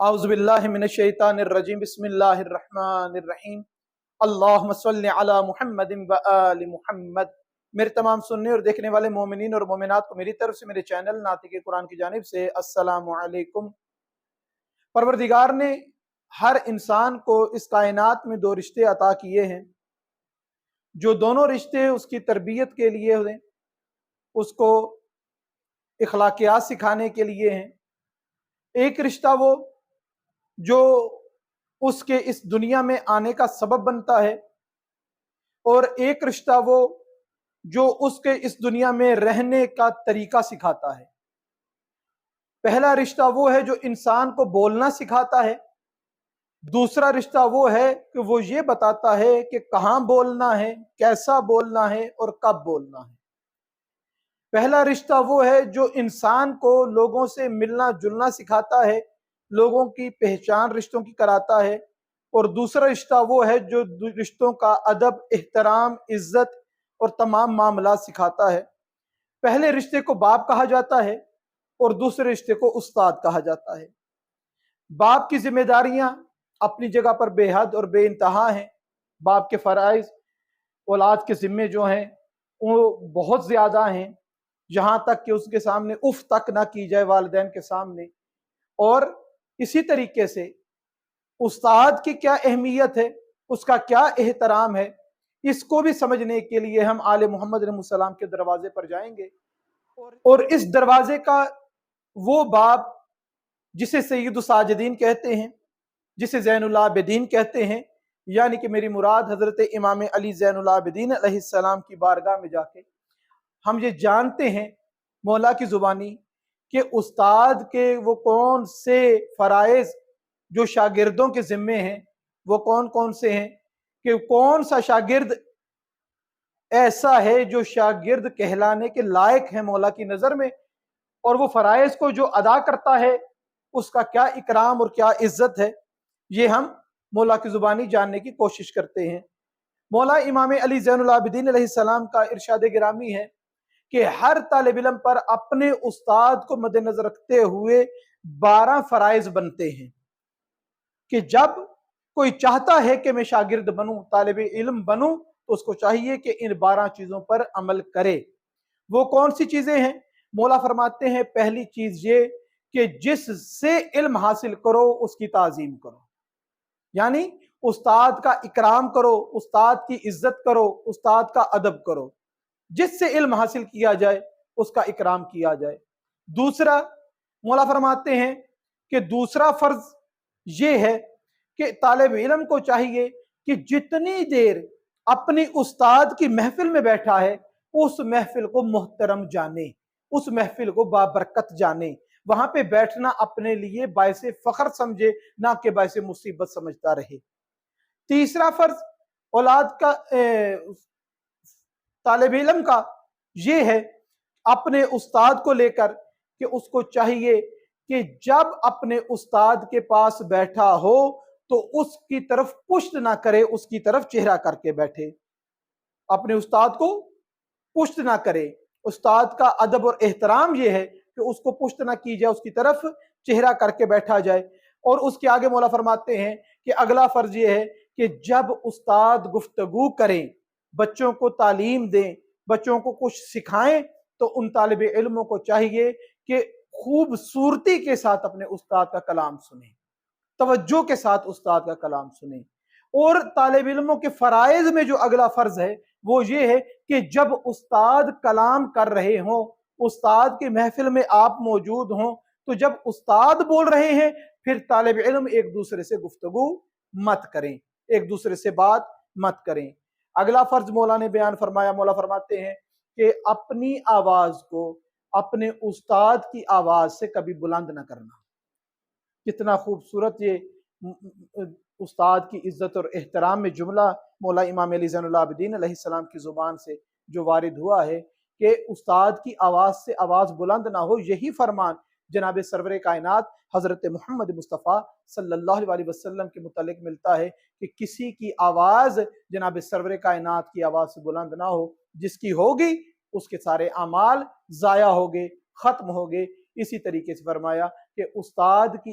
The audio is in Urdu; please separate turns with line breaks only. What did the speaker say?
اعوذ باللہ من الشیطان الرجیم بسم اللہ الرحمن الرحیم اللہم صلی علی محمد و آل محمد۔ میرے تمام سننے اور دیکھنے والے مومنین اور مومنات کو میری طرف سے میرے چینل ناطق قرآن کی جانب سے السلام علیکم۔ پروردگار نے ہر انسان کو اس کائنات میں دو رشتے عطا کیے ہیں، جو دونوں رشتے اس کی تربیت کے لیے ہیں، اس کو اخلاقیات سکھانے کے لیے ہیں۔ ایک رشتہ وہ جو اس کے اس دنیا میں آنے کا سبب بنتا ہے، اور ایک رشتہ وہ جو اس کے اس دنیا میں رہنے کا طریقہ سکھاتا ہے۔ پہلا رشتہ وہ ہے جو انسان کو بولنا سکھاتا ہے، دوسرا رشتہ وہ ہے کہ وہ یہ بتاتا ہے کہ کہاں بولنا ہے، کیسا بولنا ہے اور کب بولنا ہے۔ پہلا رشتہ وہ ہے جو انسان کو لوگوں سے ملنا جلنا سکھاتا ہے، لوگوں کی پہچان رشتوں کی کراتا ہے، اور دوسرا رشتہ وہ ہے جو رشتوں کا ادب، احترام، عزت اور تمام معاملات سکھاتا ہے۔ پہلے رشتے کو باپ کہا جاتا ہے اور دوسرے رشتے کو استاد کہا جاتا ہے۔ باپ کی ذمہ داریاں اپنی جگہ پر بے حد اور بے انتہا ہیں۔ باپ کے فرائض اولاد کے ذمے جو ہیں وہ بہت زیادہ ہیں، یہاں تک کہ اس کے سامنے اف تک نہ کی جائے والدین کے سامنے۔ اور اسی طریقے سے استاد کی کیا اہمیت ہے، اس کا کیا احترام ہے، اس کو بھی سمجھنے کے لیے ہم آل محمد علیہ السلام کے دروازے پر جائیں گے، اور اس دروازے کا وہ باب جسے سید الساجدین کہتے ہیں، جسے زین العابدین کہتے ہیں، یعنی کہ میری مراد حضرت امام علی زین العابدین علیہ السلام کی بارگاہ میں جا کے ہم یہ جانتے ہیں مولا کی زبانی کہ استاد کے وہ کون سے فرائض جو شاگردوں کے ذمے ہیں وہ کون کون سے ہیں، کہ کون سا شاگرد ایسا ہے جو شاگرد کہلانے کے لائق ہے مولا کی نظر میں، اور وہ فرائض کو جو ادا کرتا ہے اس کا کیا اکرام اور کیا عزت ہے، یہ ہم مولا کی زبانی جاننے کی کوشش کرتے ہیں۔ مولا امام علی زین العابدین علیہ السلام کا ارشاد گرامی ہے کہ ہر طالب علم پر اپنے استاد کو مد نظر رکھتے ہوئے 12 فرائض بنتے ہیں، کہ جب کوئی چاہتا ہے کہ میں شاگرد بنوں، طالب علم بنوں، تو اس کو چاہیے کہ ان 12 چیزوں پر عمل کرے۔ وہ کون سی چیزیں ہیں؟ مولا فرماتے ہیں پہلی چیز یہ کہ جس سے علم حاصل کرو اس کی تعظیم کرو، یعنی استاد کا اکرام کرو، استاد کی عزت کرو، استاد کا ادب کرو، جس سے علم حاصل کیا جائے اس کا اکرام کیا جائے۔ دوسرا مولا فرماتے ہیں کہ دوسرا فرض یہ ہے کہ طالب علم کو چاہیے کہ جتنی دیر اپنی استاد کی محفل میں بیٹھا ہے اس محفل کو محترم جانے، اس محفل کو بابرکت جانے، وہاں پہ بیٹھنا اپنے لیے باعث فخر سمجھے، نہ کہ باعث مصیبت سمجھتا رہے۔ تیسرا فرض اولاد کا طالب علم کا یہ ہے اپنے استاد کو لے کر کہ اس کو چاہیے کہ جب اپنے استاد کے پاس بیٹھا ہو تو اس کی طرف پشت نہ کرے، اس کی طرف چہرہ کر کے بیٹھے، اپنے استاد کو پشت نہ کرے۔ استاد کا ادب اور احترام یہ ہے کہ اس کو پشت نہ کی جائے، اس کی طرف چہرہ کر کے بیٹھا جائے۔ اور اس کے آگے مولا فرماتے ہیں کہ اگلا فرض یہ ہے کہ جب استاد گفتگو کریں، بچوں کو تعلیم دیں، بچوں کو کچھ سکھائیں، تو ان طالب علموں کو چاہیے کہ خوبصورتی کے ساتھ اپنے استاد کا کلام سنیں، توجہ کے ساتھ استاد کا کلام سنیں۔ اور طالب علموں کے فرائض میں جو اگلا فرض ہے وہ یہ ہے کہ جب استاد کلام کر رہے ہوں، استاد کی محفل میں آپ موجود ہوں، تو جب استاد بول رہے ہیں پھر طالب علم ایک دوسرے سے گفتگو مت کریں، ایک دوسرے سے بات مت کریں۔ اگلا فرض مولا نے بیان فرمایا، مولا فرماتے ہیں کہ اپنی آواز کو اپنے استاد کی آواز سے کبھی بلند نہ کرنا۔ کتنا خوبصورت یہ استاد کی عزت اور احترام میں جملہ مولا امام علی زین العابدین علیہ السلام کی زبان سے جو وارد ہوا ہے کہ استاد کی آواز سے آواز بلند نہ ہو۔ یہی فرمان جناب سرور کائنات حضرت محمد مصطفیٰ صلی اللہ علیہ وسلم کے متعلق ملتا ہے کہ کسی کی آواز جناب سرور کائنات کی آواز سے بلند نہ ہو، جس کی ہوگی اس کے سارے اعمال ضائع ہوگے، ختم ہوگے۔ اسی طریقے سے فرمایا کہ استاد کی